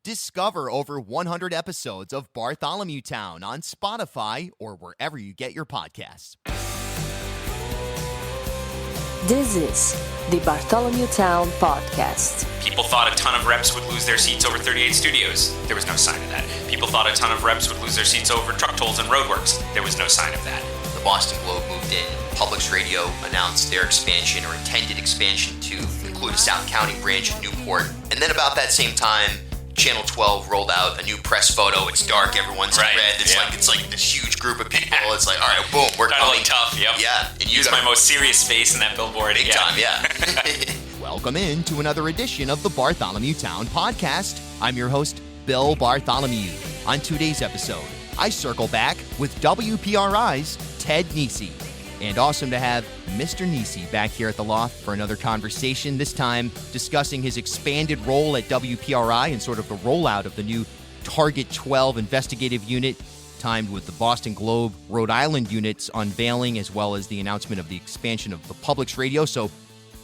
Discover over 100 episodes of Bartholomewtown on Spotify or wherever you get your podcasts. This is the Bartholomewtown Podcast. People thought a ton of reps would lose their seats over 38 studios. There was no sign of that. People thought a ton of reps would lose their seats over truck tolls and roadworks. There was no sign of that. The Boston Globe moved in. Publix Radio announced their expansion or intended expansion to include a South County branch in Newport. And then about that same time, Channel 12 rolled out a new press photo. It's dark, everyone's in red. It's like this huge group of people. Yeah. It's like, all right, boom, we're totally coming. Tough, yep. Yeah. And use my most serious face in that billboard. Big time, yeah. Welcome in to another edition of the Bartholomewtown Podcast. I'm your host, Bill Bartholomew. On today's episode, I circle back with WPRI's Ted Nesi. And awesome to have Mr. Nesi back here at the Loft for another conversation, this time discussing his expanded role at WPRI and sort of the rollout of the new Target 12 investigative unit, timed with the Boston Globe Rhode Island units unveiling, as well as the announcement of the expansion of the Publix Radio. So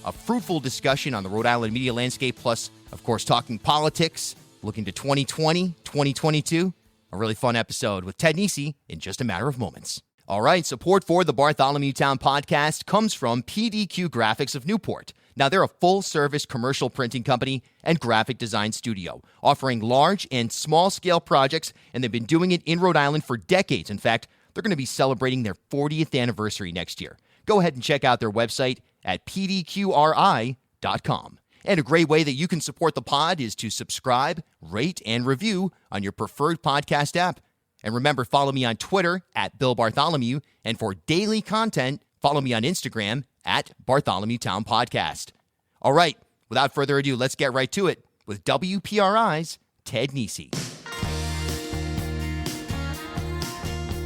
a fruitful discussion on the Rhode Island media landscape, plus, of course, talking politics, looking to 2020, 2022. A really fun episode with Ted Nesi in just a matter of moments. All right, support for the Bartholomewtown Podcast comes from PDQ Graphics of Newport. Now, they're a full-service commercial printing company and graphic design studio, offering large and small-scale projects, and they've been doing it in Rhode Island for decades. In fact, they're going to be celebrating their 40th anniversary next year. Go ahead and check out their website at pdqri.com. And a great way that you can support the pod is to subscribe, rate, and review on your preferred podcast app. And remember, follow me on Twitter at Bill Bartholomew. And for daily content, follow me on Instagram at Bartholomewtown Podcast. All right, without further ado, let's get right to it with WPRI's Ted Nesi.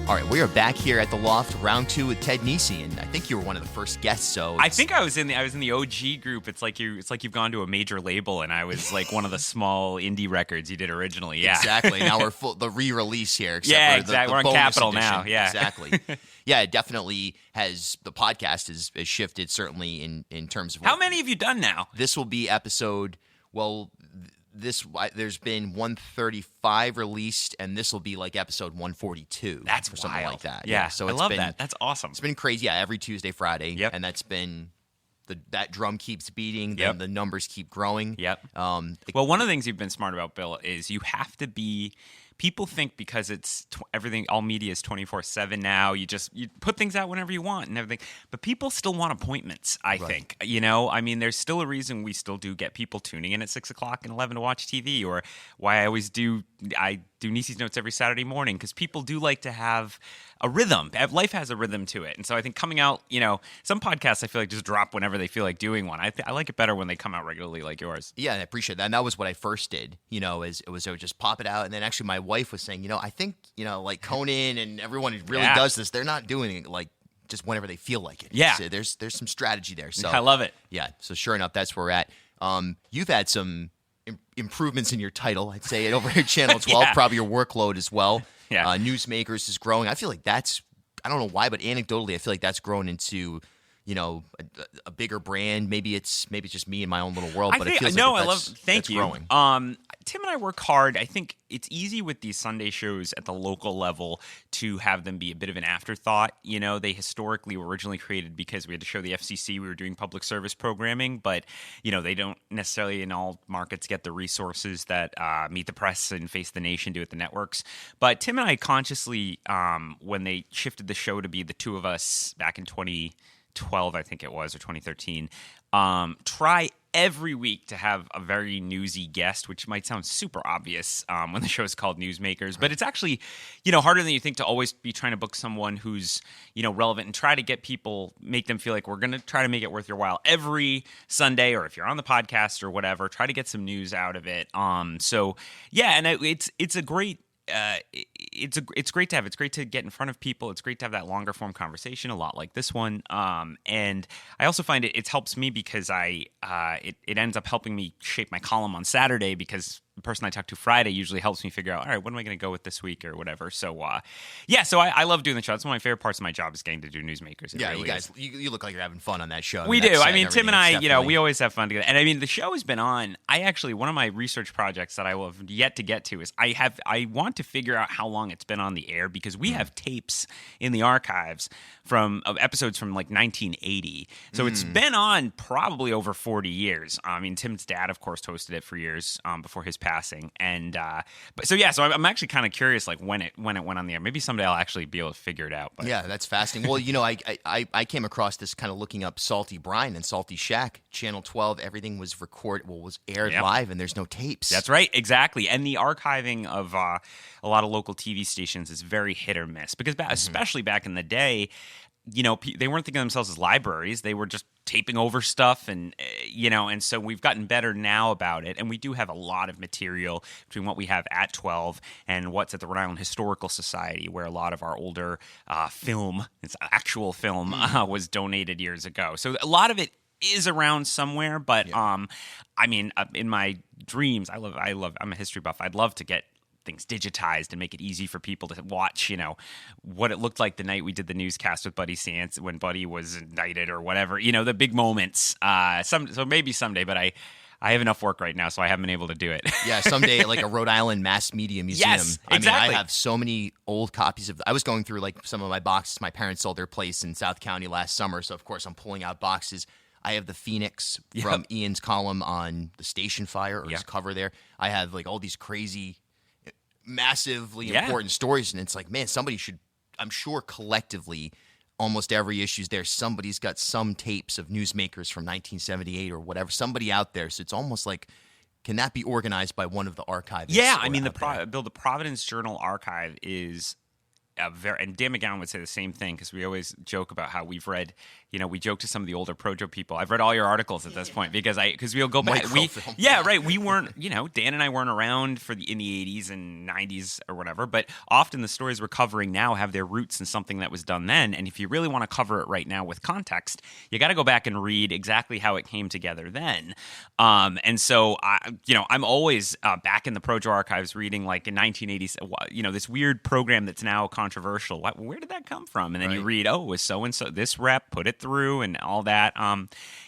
All right, we are back here at the Loft, round two with Ted Nesi, and I think you were one of the first guests. So I think I was in the OG group. It's like you've gone to a major label, and I was like one of the small indie records you did originally. Yeah, exactly. Now we're the re-release here. Yeah, exactly. We're on Capitol now. Yeah, exactly. Yeah, it definitely has. The podcast has shifted certainly in terms of how many have you done now? This will be episode. Well, there's been 135 released, and this will be like episode 142. That's or something like that. Yeah, so I love that. That's awesome. It's been crazy. Yeah, every Tuesday, Friday. Yep. And that's been that drum keeps beating. Yep. The numbers keep growing. Yep. Well, one of the things you've been smart about, Bill, is you have to be. People think because it's everything, all media is 24/7 now. You put things out whenever you want and everything. But people still want appointments. I think, I mean, there's still a reason we still do get people tuning in at 6 o'clock and 11 to watch TV, or why I do Nesi's Notes every Saturday morning, because people do like to have a rhythm. Life has a rhythm to it, and so I think coming out, some podcasts I feel like just drop whenever they feel like doing one. I like it better when they come out regularly, like yours. Yeah, I appreciate that. And that was what I first did. I would just pop it out, and then actually my wife was saying, I think, like Conan and everyone who really does this, they're not doing it like just whenever they feel like it. Yeah. So there's some strategy there. So I love it. Yeah. So sure enough, that's where we're at. You've had some improvements in your title, I'd say, over at Channel 12, Yeah. probably your workload as well. Yeah. Newsmakers is growing. I feel like I don't know why, but anecdotally, I feel like that's grown into a bigger brand. Maybe it's just me in my own little world, but it feels like thank you. Growing. Tim and I work hard. I think it's easy with these Sunday shows at the local level to have them be a bit of an afterthought. They historically were originally created because we had to show the FCC we were doing public service programming, but they don't necessarily in all markets get the resources that Meet the Press and Face the Nation do at the networks. But Tim and I consciously, when they shifted the show to be the two of us back in 2012, I think it was, or 2013, try every week to have a very newsy guest, which might sound super obvious when the show is called Newsmakers, but it's actually, harder than you think to always be trying to book someone who's, relevant and try to get people, make them feel like we're going to try to make it worth your while every Sunday, or if you're on the podcast or whatever, try to get some news out of it. So yeah, and it's a great, it's great to have. It's great to get in front of people. It's great to have that longer form conversation, a lot like this one. And I also find it helps me because it ends up helping me shape my column on Saturday, because the person I talk to Friday usually helps me figure out, all right, what am I going to go with this week or whatever. So, so I love doing the show. That's one of my favorite parts of my job is getting to do Newsmakers. It Yeah, really you guys, is. you look like you're having fun on that show. We that do. set I mean, and Tim and everything, I, it's we always have fun together. And I mean, the show has been on. One of my research projects that I will have yet to get to is I want to figure out how long it's been on the air because we have tapes in the archives of episodes from like 1980. So it's been on probably over 40 years. I mean, Tim's dad, of course, hosted it for years before his passing. And so I'm actually kind of curious, like when it went on the air. Maybe someday I'll actually be able to figure it out. But. Yeah, that's fascinating. Well, I came across this kind of looking up Salty Brine and Salty Shack, Channel 12. Everything was was aired live, and there's no tapes. That's right, exactly. And the archiving of a lot of local TV stations is very hit or miss because, especially back in the day, they weren't thinking of themselves as libraries. They were just taping over stuff and so we've gotten better now about it. And we do have a lot of material between what we have at 12 and what's at the Rhode Island Historical Society, where a lot of our older actual film was donated years ago. So a lot of it is around somewhere, but I mean, in my dreams, I'm a history buff. I'd love to get things digitized and make it easy for people to watch, what it looked like the night we did the newscast with Buddy Sands when Buddy was indicted or whatever, the big moments. So maybe someday, but I have enough work right now, so I haven't been able to do it. Yeah, someday like a Rhode Island Mass Media Museum. Yes, exactly. I mean, I have so many old copies of. I was going through like some of my boxes. My parents sold their place in South County last summer, so of course I'm pulling out boxes. I have the Phoenix from Ian's column on the station fire or his cover there. I have like all these crazy, massively important stories, and it's like, man, somebody should. I'm sure collectively, almost every issue there, somebody's got some tapes of newsmakers from 1978 or whatever. Somebody out there, so it's almost like, can that be organized by one of the archivists? Yeah, I mean, the Providence Journal Archive is. And Dan McGowan would say the same thing because we always joke about how we've read, we joke to some of the older Projo people. I've read all your articles at this point because we'll go back. We weren't, Dan and I weren't around in the 80s and 90s or whatever, but often the stories we're covering now have their roots in something that was done then. And if you really want to cover it right now with context, you got to go back and read exactly how it came together then. And so, I'm always back in the Projo archives reading like in 1980s, this weird program that's now controversial. Where did that come from? And then you read, it was so-and-so, this rep put it through and all that.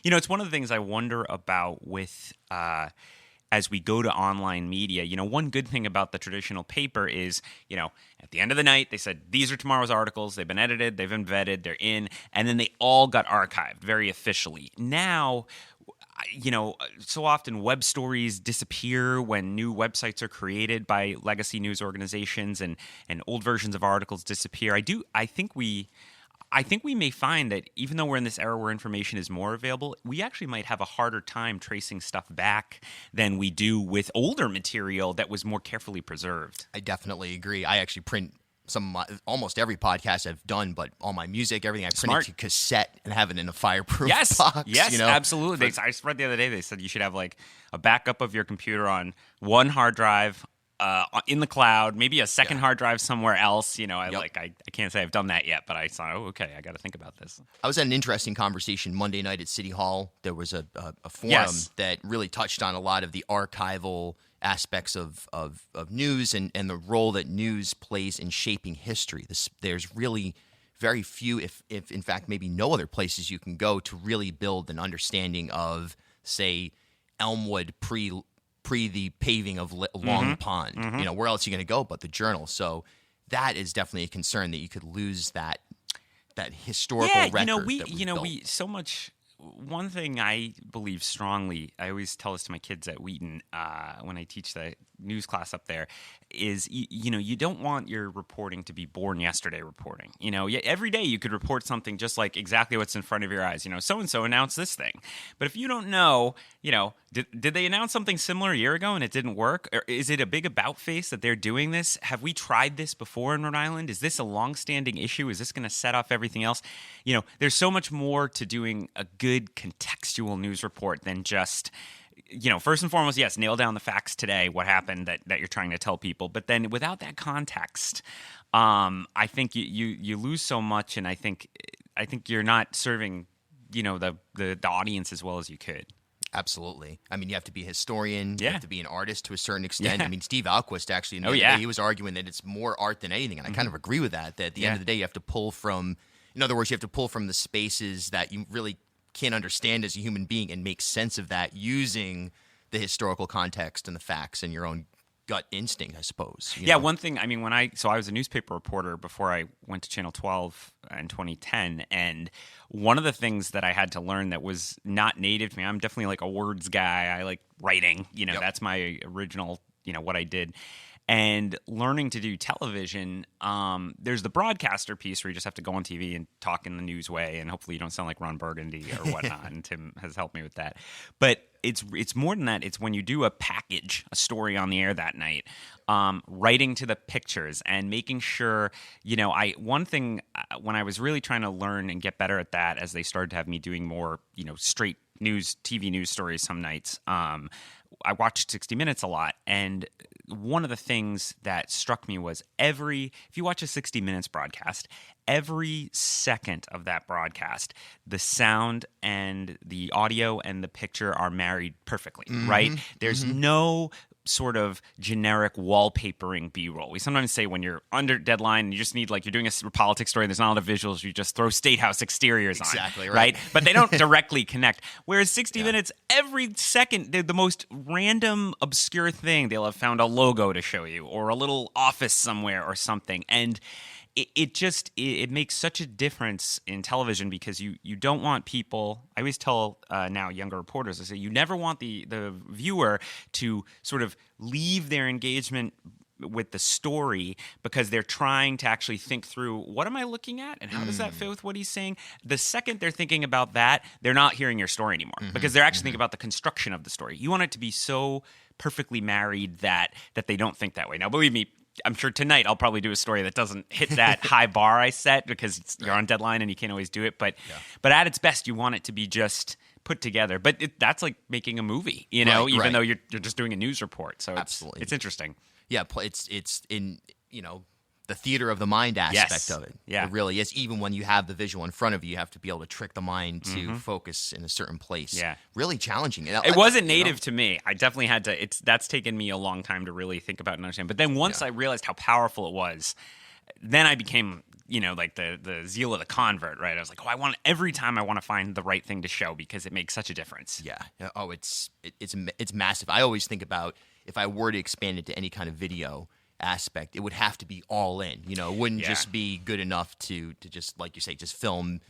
It's one of the things I wonder about with as we go to online media. One good thing about the traditional paper is, at the end of the night, they said, these are tomorrow's articles. They've been edited, they've been vetted, they're in, and then they all got archived very officially. Now, so often web stories disappear when new websites are created by legacy news organizations and old versions of articles disappear. I think we may find that even though we're in this era where information is more available, we actually might have a harder time tracing stuff back than we do with older material that was more carefully preserved. I definitely agree. I actually print almost every podcast I've done, but all my music, everything I print it to cassette and have it in a fireproof box. Yes, absolutely. I read the other day they said you should have like a backup of your computer on one hard drive in the cloud, maybe a second hard drive somewhere else. I can't say I've done that yet, but I thought, okay, I got to think about this. I was at an interesting conversation Monday night at City Hall. There was a forum that really touched on a lot of the archival aspects of news and the role that news plays in shaping history. There's really very few, if in fact maybe no other places you can go to really build an understanding of, say, Elmwood pre the paving of Long Pond. Mm-hmm. Where else are you going to go but the Journal? So that is definitely a concern that you could lose that historical record. We so much. One thing I believe strongly, I always tell this to my kids at Wheaton when I teach the news class up there, is you don't want your reporting to be born yesterday reporting. Every day you could report something just like exactly what's in front of your eyes. So-and-so announced this thing. But if you don't know, did they announce something similar a year ago and it didn't work? Or is it a big about face that they're doing this? Have we tried this before in Rhode Island? Is this a longstanding issue? Is this going to set off everything else? There's so much more to doing a good contextual news report than just first and foremost, yes, nail down the facts today, what happened that you're trying to tell people. But then without that context, I think you lose so much, and I think you're not serving, the audience as well as you could. Absolutely. I mean, you have to be a historian. Yeah. You have to be an artist to a certain extent. Yeah. I mean, Steve Alquist actually, he was arguing that it's more art than anything, and I kind of agree with that. That at the end of the day, you have to pull from, in other words, you have to pull from the spaces that you really can't understand as a human being and make sense of that using the historical context and the facts and your own gut instinct, I suppose. You know? One thing, I mean, I was a newspaper reporter before I went to Channel 12 in 2010, and one of the things that I had to learn that was not native to me, I'm definitely like a words guy. I like writing, that's my original, what I did. And learning to do television, there's the broadcaster piece where you just have to go on TV and talk in the news way, and hopefully you don't sound like Ron Burgundy or whatnot, and Tim has helped me with that. But it's more than that. It's when you do a story on the air that night, writing to the pictures and making sure, one thing when I was really trying to learn and get better at that as they started to have me doing more, straight news, TV news stories some nights, I watched 60 Minutes a lot, and one of the things that struck me was if you watch a 60 Minutes broadcast, every second of that broadcast, the sound and the audio and the picture are married perfectly, right? There's no sort of generic wallpapering B-roll. We sometimes say when you're under deadline and you just need, like, you're doing a politics story and there's not a lot of visuals, you just throw State House exteriors on. Exactly, right? But they don't directly connect. Whereas 60 Minutes, every second, they're the most random, obscure thing. They'll have found a logo to show you or a little office somewhere or something. And it makes such a difference in television because you don't want people. I always tell now younger reporters, I say you never want the viewer to sort of leave their engagement with the story because they're trying to actually think through, what am I looking at and how does that fit with what he's saying? The second they're thinking about that, they're not hearing your story anymore because they're actually thinking about the construction of the story. You want it to be so perfectly married that they don't think that way. Now, believe me, I'm sure tonight I'll probably do a story that doesn't hit that high bar I set because you're on deadline and you can't always do it. But at its best, you want it to be just put together. But that's like making a movie, even though you're just doing a news report. So Absolutely. It's interesting. Yeah, it's in, the theater of the mind aspect of it. Yeah. It really is. Even when you have the visual in front of you, you have to be able to trick the mind to focus in a certain place. Yeah. Really challenging. It wasn't native to me. I definitely had to, that's taken me a long time to really think about and understand. But then once I realized how powerful it was, then I became, like the zeal of the convert, right? I was like, every time I want to find the right thing to show because it makes such a difference. Yeah. Oh, it's massive. I always think about if I were to expand it to any kind of video aspect, it would have to be all in. It wouldn't just be good enough to just, like you say, just film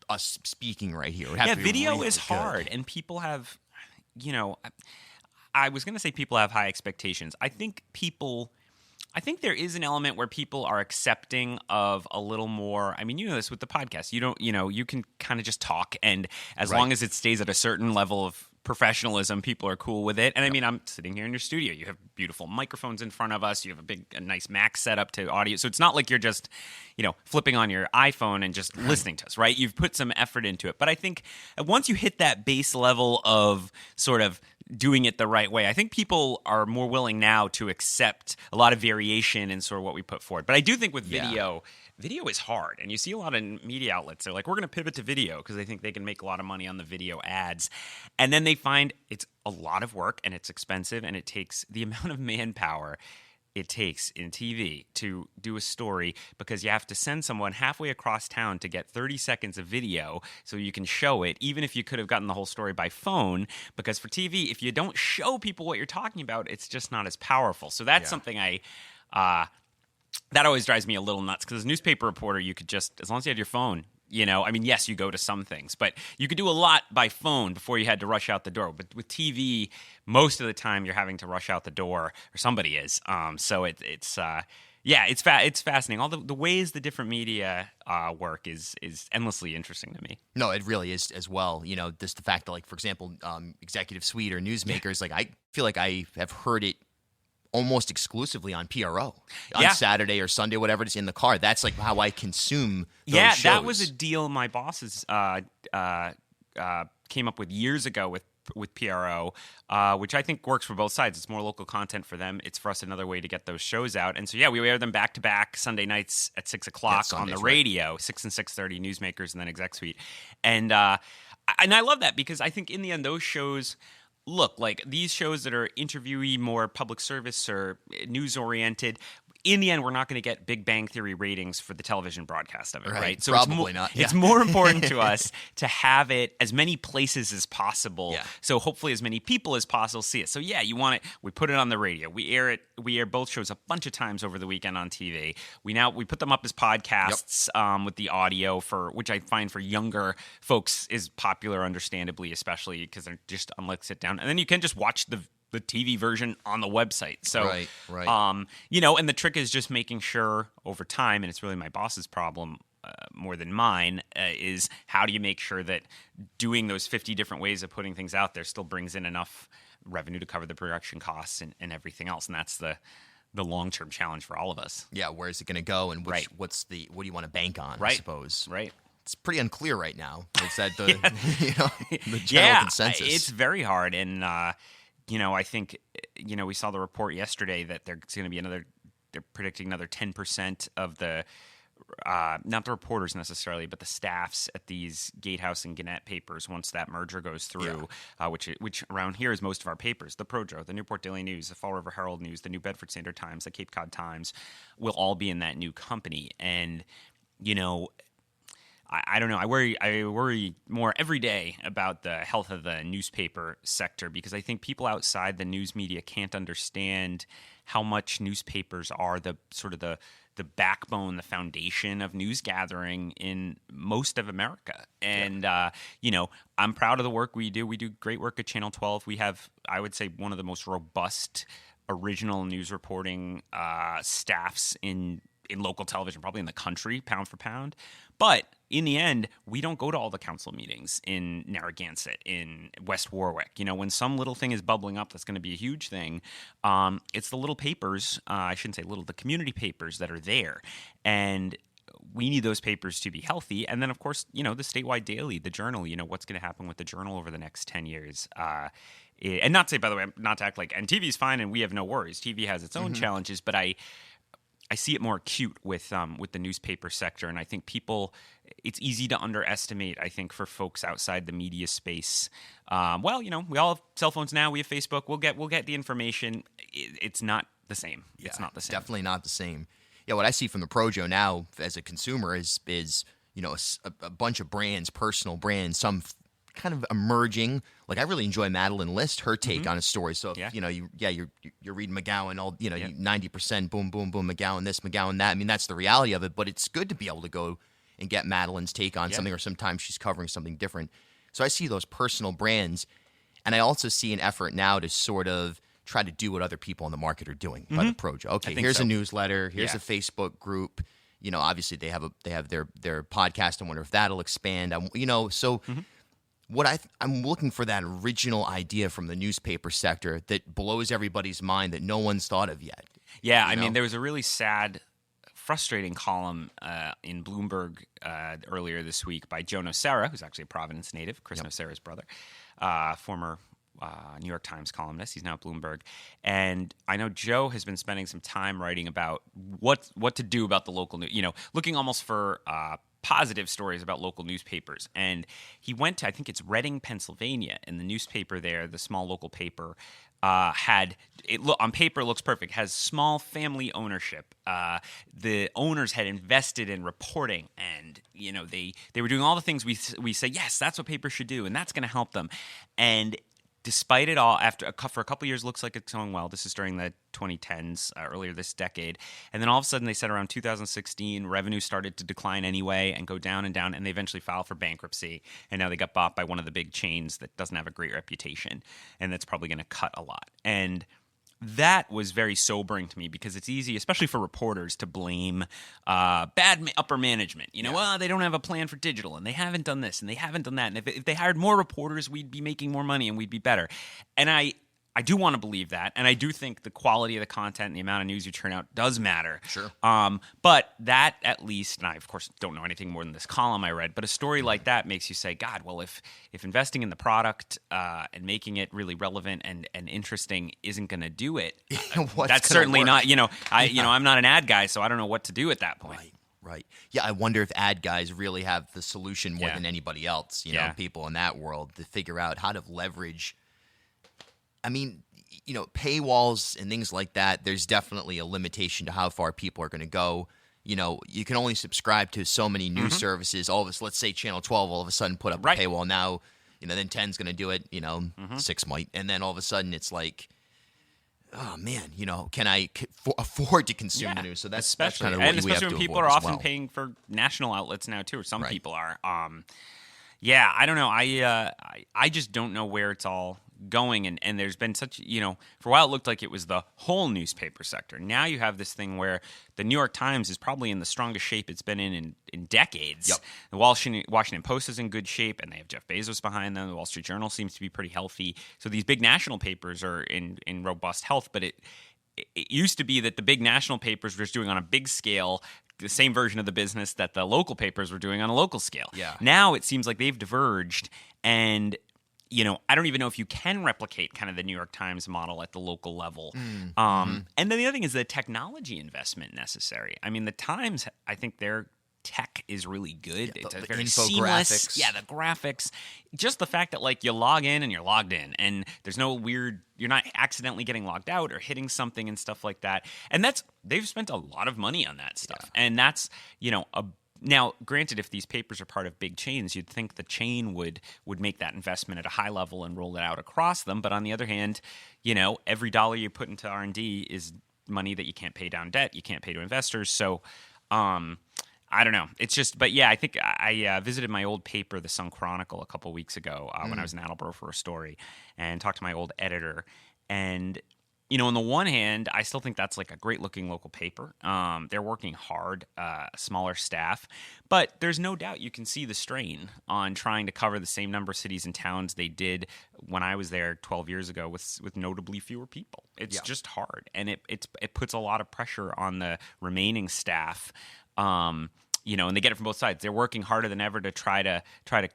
us speaking right here. It would have to be video really is hard, good. and people have, I was going to say people have high expectations. I think there is an element where people are accepting of a little more. I mean, this with the podcast. You can kind of just talk, and as long as it stays at a certain level of professionalism, people are cool with it. And I mean, I'm sitting here in your studio. You have beautiful microphones in front of us. You have a nice Mac setup to audio. So it's not like you're just, flipping on your iPhone and just listening to us, right? You've put some effort into it. But I think once you hit that base level of sort of doing it the right way, I think people are more willing now to accept a lot of variation in sort of what we put forward. But I do think with video is hard. And you see a lot of media outlets, they're like, we're going to pivot to video because they think they can make a lot of money on the video ads. And then they find it's a lot of work and it's expensive and it takes the amount of manpower it takes in TV to do a story because you have to send someone halfway across town to get 30 seconds of video so you can show it, even if you could have gotten the whole story by phone. Because for TV, if you don't show people what you're talking about, it's just not as powerful. So that's something that always drives me a little nuts because as a newspaper reporter, you could just, as long as you had your phone, I mean, yes, you go to some things, but you could do a lot by phone before you had to rush out the door. But with TV, most of the time you're having to rush out the door, or somebody is. So it's fascinating. All the ways the different media work is endlessly interesting to me. No, it really is as well. Just the fact that, like, for example, Executive Suite or Newsmakers, like, I feel like I have heard it almost exclusively on PRO on Saturday or Sunday, whatever it is, in the car. That's like how I consume those shows. That was a deal my bosses came up with years ago with PRO, which I think works for both sides. It's more local content for them. It's for us another way to get those shows out. And so, we air them back to back Sunday nights at 6 o'clock on the radio, 6 and 6:30, Newsmakers, and then Exec Suite. And And I love that because I think in the end, those shows look like these shows that are interviewee, more public service or news oriented. In the end, we're not going to get Big Bang Theory ratings for the television broadcast of it, right? So probably not. Yeah. It's more important to us to have it as many places as possible. Yeah. So hopefully as many people as possible see it. So yeah, you want it. We put it on the radio. We air it. We air both shows a bunch of times over the weekend on TV. We put them up as podcasts with the audio which I find for younger folks is popular, understandably, especially because they're just unlike sit down. And then you can just watch the TV version on the website. So, right. And the trick is just making sure over time, and it's really my boss's problem more than mine, is how do you make sure that doing those 50 different ways of putting things out there still brings in enough revenue to cover the production costs and everything else. And that's the long-term challenge for all of us. Yeah. Where's it going to go? And what do you want to bank on, I suppose? Right. It's pretty unclear right now. Is that the, the general consensus? It's very hard. And, I think, we saw the report yesterday that there's going to be they're predicting another 10% of the, not the reporters necessarily, but the staffs at these Gatehouse and Gannett papers once that merger goes through, which around here is most of our papers, the Projo, the Newport Daily News, the Fall River Herald News, the New Bedford Standard Times, the Cape Cod Times, will all be in that new company. And, I don't know. I worry more every day about the health of the newspaper sector because I think people outside the news media can't understand how much newspapers are the backbone, the foundation of news gathering in most of America. And, I'm proud of the work we do. We do great work at Channel 12. We have, I would say, one of the most robust original news reporting staffs in local television, probably in the country, pound for pound. But in the end, we don't go to all the council meetings in Narragansett, in West Warwick. When some little thing is bubbling up that's going to be a huge thing, it's the little papers, I shouldn't say little, the community papers that are there. And we need those papers to be healthy. And then, of course, the statewide daily, the Journal, what's going to happen with the Journal over the next 10 years. And not to say, by the way, not to act like, and TV's fine and we have no worries. TV has its own challenges, but I see it more acute with the newspaper sector, and I think it's easy to underestimate. I think for folks outside the media space, we all have cell phones now. We have Facebook. We'll get the information. It's not the same. Yeah, it's not the same. Definitely not the same. Yeah, what I see from the Projo now as a consumer is a bunch of brands, personal brands, some kind of emerging. Like I really enjoy Madeline List, her take on a story. So if, you're reading McGowan, 90% boom, boom, boom, McGowan this, McGowan that. I mean, that's the reality of it. But it's good to be able to go and get Madeline's take on something, or sometimes she's covering something different. So I see those personal brands, and I also see an effort now to sort of try to do what other people in the market are doing by the Projo. Okay, here's a newsletter, here's a Facebook group. Obviously they have their podcast. I wonder if that'll expand. What I'm looking for that original idea from the newspaper sector that blows everybody's mind that no one's thought of yet. Yeah, I mean, there was a really sad, frustrating column in Bloomberg earlier this week by Joe Nocera, who's actually a Providence native, Chris Nocera's brother, former New York Times columnist. He's now at Bloomberg. And I know Joe has been spending some time writing about what to do about the local news, looking almost for positive stories about local newspapers. And he went to, I think it's Reading, Pennsylvania, and the newspaper there, the small local paper, on paper looks perfect, has small family ownership. The owners had invested in reporting, and they were doing all the things we say, yes, that's what papers should do, and that's going to help them. And despite it all, for a couple of years, looks like it's going well. This is during the 2010s, earlier this decade. And then all of a sudden, they said around 2016, revenue started to decline anyway and go down, and they eventually filed for bankruptcy. And now they got bought by one of the big chains that doesn't have a great reputation, and that's probably going to cut a lot. And that was very sobering to me because it's easy, especially for reporters, to blame bad upper management. Well, they don't have a plan for digital, and they haven't done this, and they haven't done that. And if they hired more reporters, we'd be making more money, and we'd be better. And I do want to believe that, and I do think the quality of the content and the amount of news you turn out does matter. Sure. But that at least, and I of course don't know anything more than this column I read, but a story like that makes you say, God, well, if investing in the product and making it really relevant and interesting isn't going to do it, that's certainly not. I'm not an ad guy, so I don't know what to do at that point. Right. Yeah, I wonder if ad guys really have the solution more Yeah. than anybody else, Yeah. people in that world to figure out how to leverage. I mean, paywalls and things like that, there's definitely a limitation to how far people are going to go. You can only subscribe to so many news services. All of us, let's say Channel 12 all of a sudden put up Right. a paywall. Now, then 10's going to do it, 6 might. And then all of a sudden it's like, oh man, can I afford to consume the news? So that's especially kind of what we have especially to when people avoid are as often well. paying for national outlets now too, or some Right. people are. Yeah, I don't know. I just don't know where it's all going, and there's been such, for a while it looked like it was the whole newspaper sector. Now you have this thing where the New York Times is probably in the strongest shape it's been in decades. Yep. The Washington Post is in good shape, and they have Jeff Bezos behind them. The Wall Street Journal seems to be pretty healthy. So these big national papers are in robust health, but it used to be that the big national papers were just doing on a big scale the same version of the business that the local papers were doing on a local scale. Yeah. Now it seems like they've diverged, and I don't even know if you can replicate kind of the New York Times model at the local level. And then the other thing is the technology investment necessary. I mean, the Times, I think their tech is really good. Yeah, It's the very infographics. seamless. Yeah, the graphics. Just the fact that you log in and you're logged in, and there's no weird, you're not accidentally getting logged out or hitting something and stuff like that. And they've spent a lot of money on that stuff. Yeah. And that's, now, granted, if these papers are part of big chains, you'd think the chain would make that investment at a high level and roll it out across them. But on the other hand, every dollar you put into R&D is money that you can't pay down debt, you can't pay to investors. So, I don't know. It's just, but yeah, I think I visited my old paper, the Sun Chronicle, a couple weeks ago when I was in Attleboro for a story, and talked to my old editor. And on the one hand, I still think that's like a great-looking local paper. They're working hard, smaller staff, but there's no doubt you can see the strain on trying to cover the same number of cities and towns they did when I was there 12 years ago with notably fewer people. It's just hard, and it puts a lot of pressure on the remaining staff. And they get it from both sides. They're working harder than ever to try to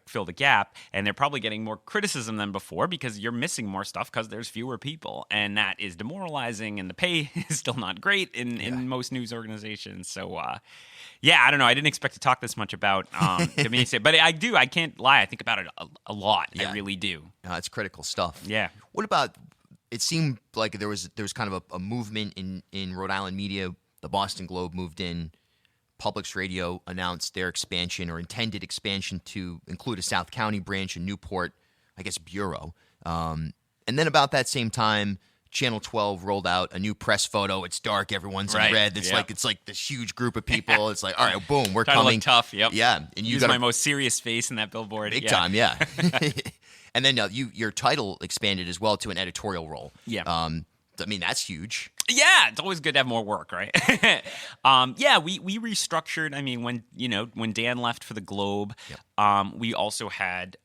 fill the gap, and they're probably getting more criticism than before because you're missing more stuff because there's fewer people, and that is demoralizing. And the pay is still not great in most news organizations. So, I don't know. I didn't expect to talk this much about but I do. I can't lie. I think about it a lot. Yeah. I really do. No, it's critical stuff. Yeah. What about? It seemed like there was kind of a movement in Rhode Island media. The Boston Globe moved in. Publix Radio announced their expansion or intended expansion to include a South County branch in Newport, I guess, bureau. And then about that same time, Channel 12 rolled out a new press photo. It's dark. Everyone's in red. It's like this huge group of people. It's like, all right, boom, we're coming. Look tough. Yep. Yeah. And you got my most serious face in that billboard. Big time. Yeah. And then your title expanded as well to an editorial role. Yeah. I mean, that's huge. Yeah, it's always good to have more work, right? We restructured. I mean, when Dan left for the Globe, we also had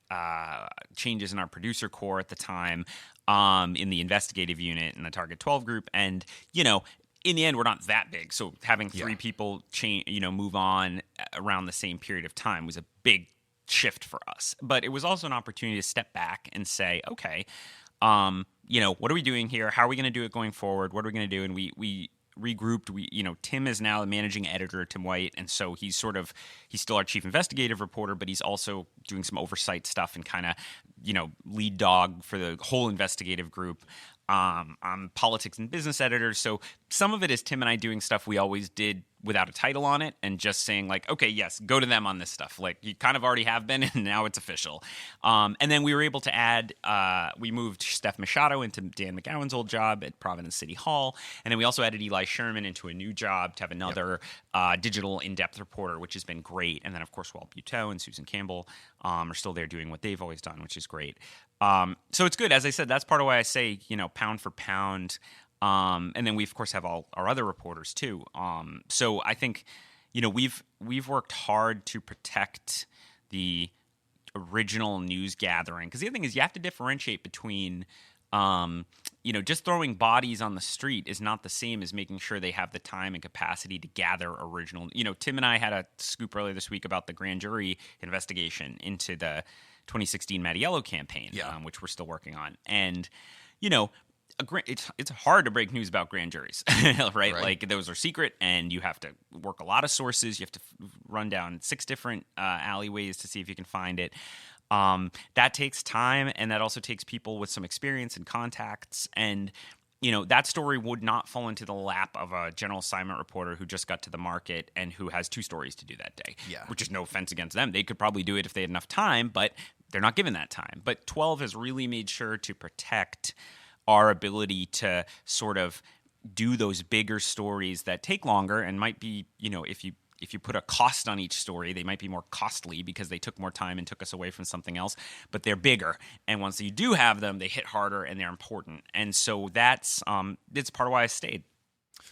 changes in our producer corps at the time, in the investigative unit and the Target 12 group, and in the end, we're not that big. So having three people move on around the same period of time was a big shift for us. But it was also an opportunity to step back and say, okay, what are we doing here? How are we going to do it going forward? What are we going to do? And we regrouped. Tim is now the managing editor, Tim White, and so he's still our chief investigative reporter, but he's also doing some oversight stuff and kind of, lead dog for the whole investigative group. I'm politics and business editor, so some of it is Tim and I doing stuff we always did without a title on it and just saying like, okay, yes, go to them on this stuff. Like you kind of already have been, and now it's official. And then we were able to add, we moved Steph Machado into Dan McGowan's old job at Providence City Hall, and then we also added Eli Sherman into a new job to have another digital in-depth reporter, which has been great. And then of course Walt Buteau and Susan Campbell are still there doing what they've always done, which is great. So it's good. As I said, that's part of why I say, pound for pound. And then we of course have all our other reporters too. So I think, we've worked hard to protect the original news gathering. Because the other thing is you have to differentiate between, just throwing bodies on the street is not the same as making sure they have the time and capacity to gather original. Tim and I had a scoop earlier this week about the grand jury investigation into the 2016 Mattiello campaign, which we're still working on. And, it's hard to break news about grand juries, right? Like those are secret, and you have to work a lot of sources. You have to run down 6 different alleyways to see if you can find it. That takes time, and that also takes people with some experience and contacts. And that story would not fall into the lap of a general assignment reporter who just got to the market and who has 2 stories to do that day. Yeah. Which is no offense against them. They could probably do it if they had enough time, but they're not given that time. But 12 has really made sure to protect our ability to sort of do those bigger stories that take longer and might be, if you put a cost on each story, they might be more costly because they took more time and took us away from something else, but they're bigger. And once you do have them, they hit harder and they're important. And so it's part of why I stayed.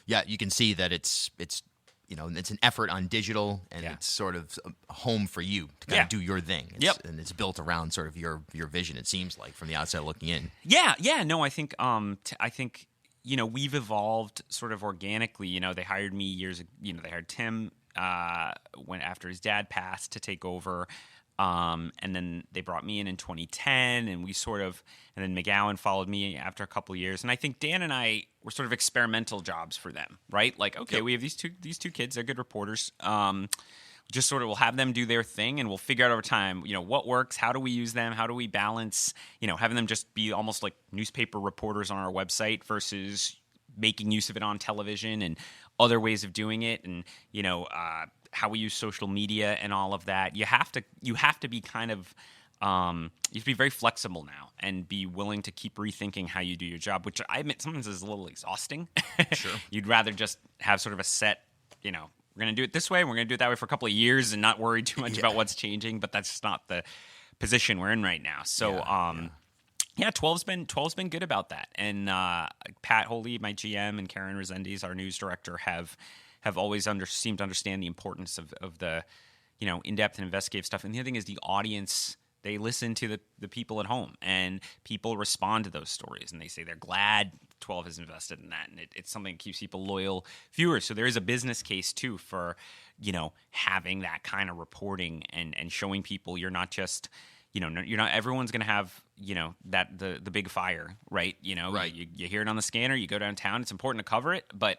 Yeah, you can see that it's an effort on digital, and it's sort of a home for you to kind of do your thing. And it's built around sort of your vision, it seems like, from the outside looking in. Yeah. No, I think we've evolved sort of organically. They hired me they hired Tim when after his dad passed to take over. And then they brought me in 2010, and then McGowan followed me after a couple of years. And I think Dan and I were sort of experimental jobs for them, right? Like, okay, we have these two kids, they're good reporters. Just sort of we'll have them do their thing, and we'll figure out over time, what works, how do we use them, how do we balance, having them just be almost like newspaper reporters on our website versus making use of it on television and other ways of doing it, and how we use social media and all of that. You have to be kind of you have to be very flexible now and be willing to keep rethinking how you do your job, which I admit sometimes is a little exhausting. Sure. You'd rather just have sort of a set, we're going to do it this way, and we're going to do it that way for a couple of years and not worry too much about what's changing, but that's just not the position we're in right now. So, 12's been good about that. And Pat Holy, my GM, and Karen Resendiz, our news director, have always seemed to understand the importance of the, in-depth and investigative stuff. And the other thing is the audience, they listen to the people at home, and people respond to those stories, and they say they're glad 12 has invested in that, and it's something that keeps people loyal viewers. So there is a business case too for, having that kind of reporting and showing people you're not just, you're not, everyone's going to have, that the big fire, right? Right. You hear it on the scanner, you go downtown, it's important to cover it, but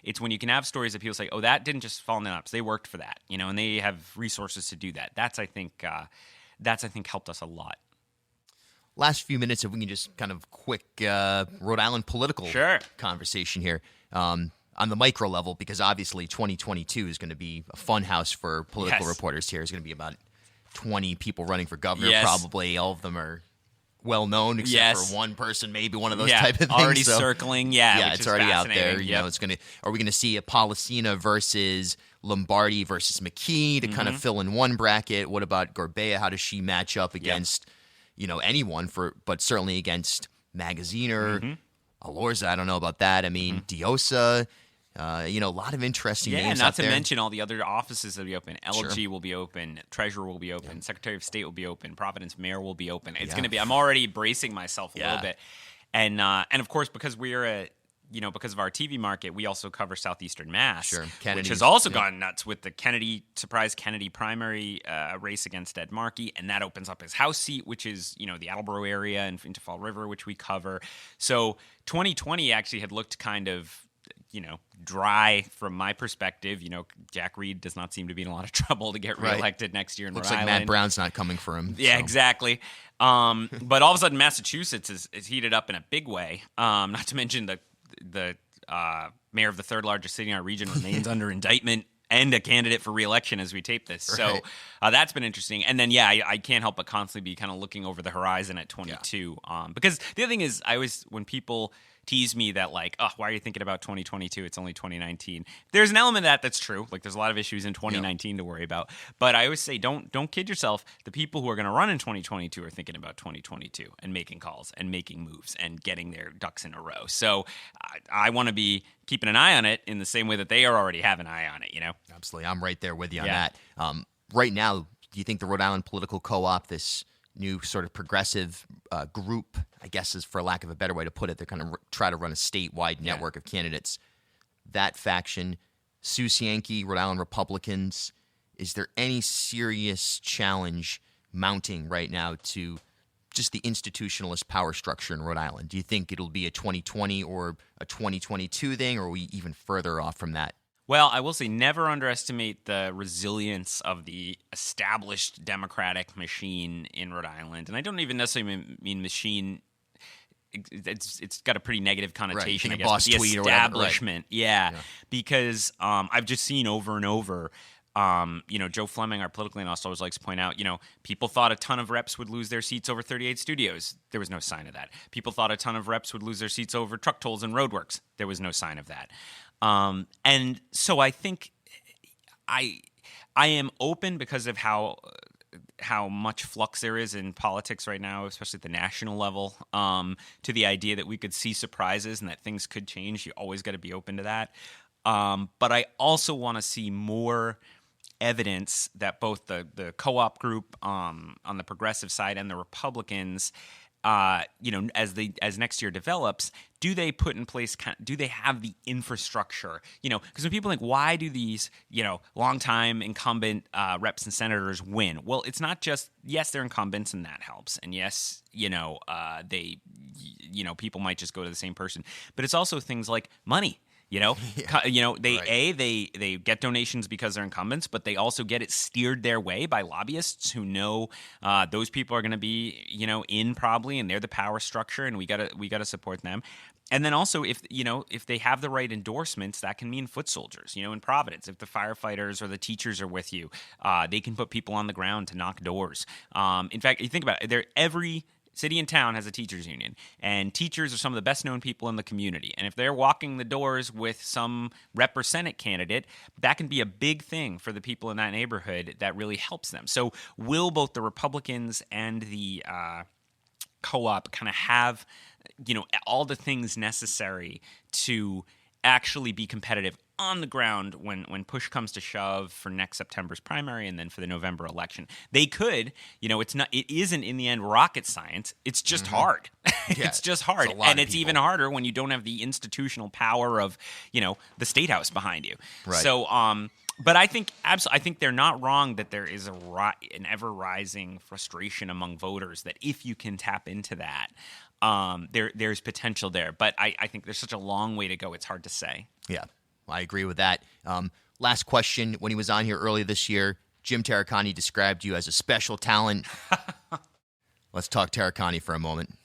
it's when you can have stories that people say, oh, that didn't just fall in their laps, they worked for that, and they have resources to do that. That's I think helped us a lot. Last few minutes, if we can just kind of quick Rhode Island political conversation here on the micro level, because obviously 2022 is going to be a fun house for political reporters here. It's going to be about 20 people running for governor, probably. All of them are well known, except for one person, maybe one of those type of things. Already circling, it's already out there. Are we going to see a Policina versus Lombardi versus McKee to kind of fill in one bracket? What about Gorbea? How does she match up against anyone, but certainly against Magaziner, Alorza? I don't know about that. I mean, Diosa. A lot of interesting names not out to there. mention all the other offices that will be open. LG will be open. Treasurer will be open. Secretary of State will be open. Providence Mayor will be open. It's going to be. I'm already bracing myself a little bit, and of course because because of our TV market, we also cover Southeastern Mass, which has also gone nuts with the surprise Kennedy primary race against Ed Markey, and that opens up his House seat, which is the Attleboro area and into Fall River, which we cover. So 2020 actually had looked kind of dry from my perspective. Jack Reed does not seem to be in a lot of trouble to get reelected next year in Rhode Island. Looks like Matt Brown's not coming for him. Yeah, exactly. But all of a sudden, Massachusetts is heated up in a big way. Not to mention the mayor of the third largest city in our region remains under indictment and a candidate for re-election as we tape this. So that's been interesting. And then, I can't help but constantly be kind of looking over the horizon at 22. Because the other thing is, when people tease me that why are you thinking about 2022? It's only 2019. There's an element of that's true. Like there's a lot of issues in 2019 to worry about. But I always say, don't kid yourself. The people who are going to run in 2022 are thinking about 2022 and making calls and making moves and getting their ducks in a row. So I want to be keeping an eye on it in the same way that they already have an eye on it. Absolutely, I'm right there with you on that. Right now, do you think the Rhode Island Political Co-op, this new sort of progressive group, I guess is for lack of a better way to put it, they're going to try to run a statewide network of candidates. That faction, Sue Cienki, Rhode Island Republicans, is there any serious challenge mounting right now to just the institutionalist power structure in Rhode Island? Do you think it'll be a 2020 or a 2022 thing, or are we even further off from that? Well, I will say never underestimate the resilience of the established democratic machine in Rhode Island. And I don't even necessarily mean machine. It's got a pretty negative connotation, right. I guess. The establishment, right. yeah. Because I've just seen over and over, Joe Fleming, our political analyst, always likes to point out, people thought a ton of reps would lose their seats over 38 studios. There was no sign of that. People thought a ton of reps would lose their seats over truck tolls and roadworks. There was no sign of that. And so I think I am open because of how much flux there is in politics right now, especially at the national level, to the idea that we could see surprises and that things could change. You always got to be open to that. But I also want to see more evidence that both the co-op group on the progressive side and the Republicans, as next year develops, do they put in place, do they have the infrastructure? Because when people think, why do these, longtime incumbent reps and senators win? Well, it's not just, yes, they're incumbents and that helps. And yes, people might just go to the same person. But it's also things like money. They get donations because they're incumbents, but they also get it steered their way by lobbyists who know those people are going to be, in probably, and they're the power structure, and we gotta support them. And then also, if they have the right endorsements, that can mean foot soldiers. In Providence, if the firefighters or the teachers are with you, they can put people on the ground to knock doors. In fact, you think about it, every city and town has a teachers union, and teachers are some of the best known people in the community. And if they're walking the doors with some rep or senate candidate, that can be a big thing for the people in that neighborhood that really helps them. So will both the Republicans and the co-op kind of have, all the things necessary to actually be competitive on the ground when push comes to shove for next September's primary and then for the November election? They could, it isn't in the end rocket science. It's just hard. It's just hard. And it's even harder when you don't have the institutional power of, the State House behind you. Right. So, but I think they're not wrong that there is an ever-rising frustration among voters that if you can tap into that, there's potential there. But I think there's such a long way to go, it's hard to say. Yeah. I agree with that. Last question. When he was on here early this year, Jim Taricani described you as a special talent. Let's talk Taricani for a moment.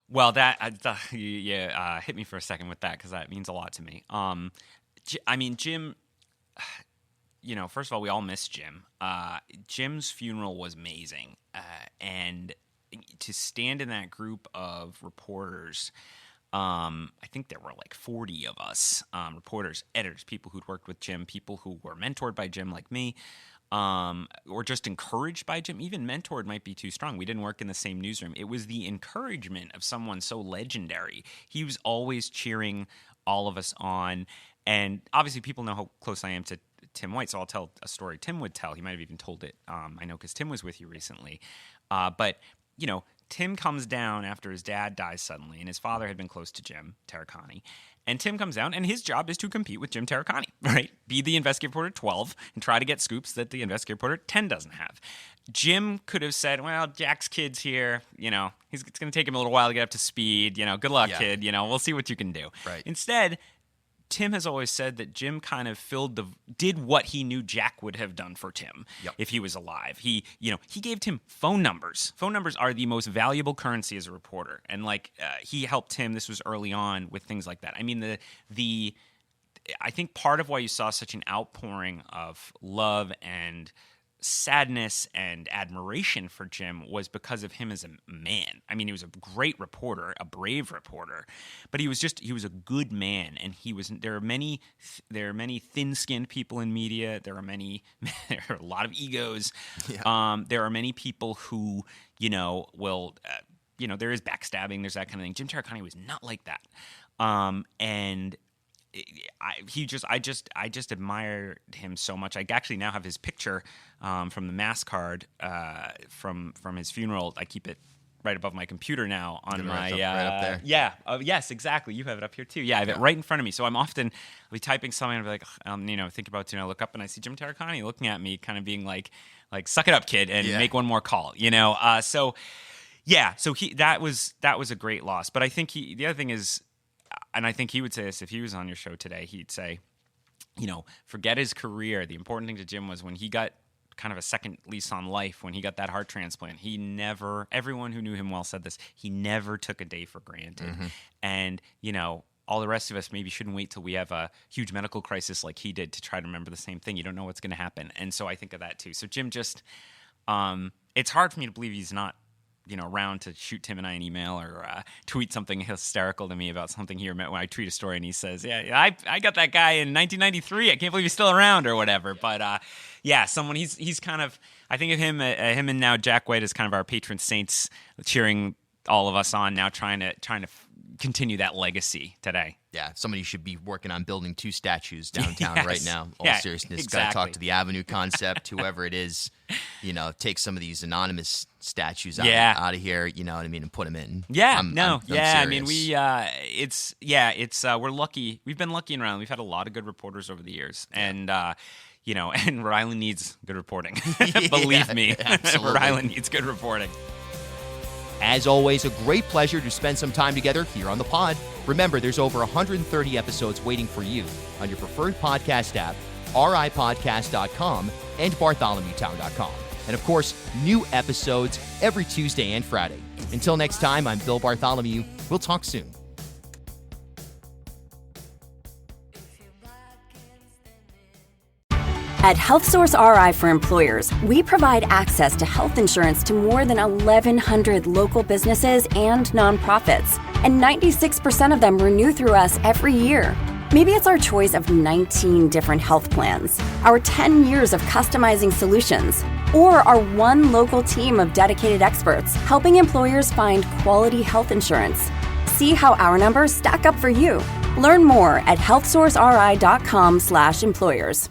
Well, hit me for a second with that because that means a lot to me. Jim, first of all, we all miss Jim. Jim's funeral was amazing. And to stand in that group of reporters, I think there were like 40 of us, reporters, editors, people who'd worked with Jim, people who were mentored by Jim like me, or just encouraged by Jim. Even mentored might be too strong. We didn't work in the same newsroom. It was the encouragement of someone so legendary. He was always cheering all of us on. And obviously people know how close I am to Tim White, so I'll tell a story Tim would tell. He might have even told it, I know, because Tim was with you recently. But Tim comes down after his dad dies suddenly, and his father had been close to Jim Taricani. And Tim comes down, and his job is to compete with Jim Taricani, right? Be the investigative reporter 12 and try to get scoops that the investigative reporter 10 doesn't have. Jim could have said, well, Jack's kid's here. It's going to take him a little while to get up to speed. Good luck, kid. We'll see what you can do. Right. Instead, Tim has always said that Jim kind of did what he knew Jack would have done for Tim if he was alive. He gave Tim phone numbers. Phone numbers are the most valuable currency as a reporter. And he helped Tim. This was early on with things like that. I mean, I think part of why you saw such an outpouring of love and sadness and admiration for Jim was because of him as a man. I mean, he was a great reporter, a brave reporter, but he was a good man. And there are many thin-skinned people in media. There are a lot of egos. Yeah. There are many people who, will, there is backstabbing. There's that kind of thing. Jim Taricani was not like that. And I just admired him so much. I actually now have his picture from the mass card from his funeral. I keep it right above my computer now on my right up there. Yeah. Yes, exactly. You have it up here too. Yeah, I have it right in front of me. So I'll be typing something and I'll be like, think about it, and I look up and I see Jim Taricani looking at me, kind of being like suck it up, kid, and make one more call. So Yeah, so that was a great loss. But I think the other thing is, and I think he would say this if he was on your show today, he'd say, forget his career. The important thing to Jim was when he got kind of a second lease on life, when he got that heart transplant, everyone who knew him well said this, he never took a day for granted. Mm-hmm. And, all the rest of us maybe shouldn't wait till we have a huge medical crisis like he did to try to remember the same thing. You don't know what's going to happen. And so I think of that too. So Jim just, it's hard for me to believe he's not, around to shoot Tim and I an email or tweet something hysterical to me about something he met when I tweet a story and he says, yeah, I got that guy in 1993. I can't believe he's still around or whatever. But someone he's kind of, I think of him and now Jack White as kind of our patron saints, cheering all of us on now, trying to continue that legacy today. Yeah, somebody should be working on building 2 statues downtown right now. All seriousness, exactly. Got to talk to the Avenue concept, whoever it is, take some of these anonymous statues out of here, you know what I mean, and put them in. Yeah, I'm I serious. mean, we're lucky. We've been lucky in Rhode Island. We've had a lot of good reporters over the years, and and Rhode Island needs good reporting. Believe me, Rhode Island needs good reporting. As always, a great pleasure to spend some time together here on the pod. Remember, there's over 130 episodes waiting for you on your preferred podcast app, ripodcast.com, and bartholomewtown.com. And of course, new episodes every Tuesday and Friday. Until next time, I'm Bill Bartholomew. We'll talk soon. At HealthSource RI for Employers, we provide access to health insurance to more than 1,100 local businesses and nonprofits, and 96% of them renew through us every year. Maybe it's our choice of 19 different health plans, our 10 years of customizing solutions, or our one local team of dedicated experts helping employers find quality health insurance. See how our numbers stack up for you. Learn more at healthsourceri.com/employers.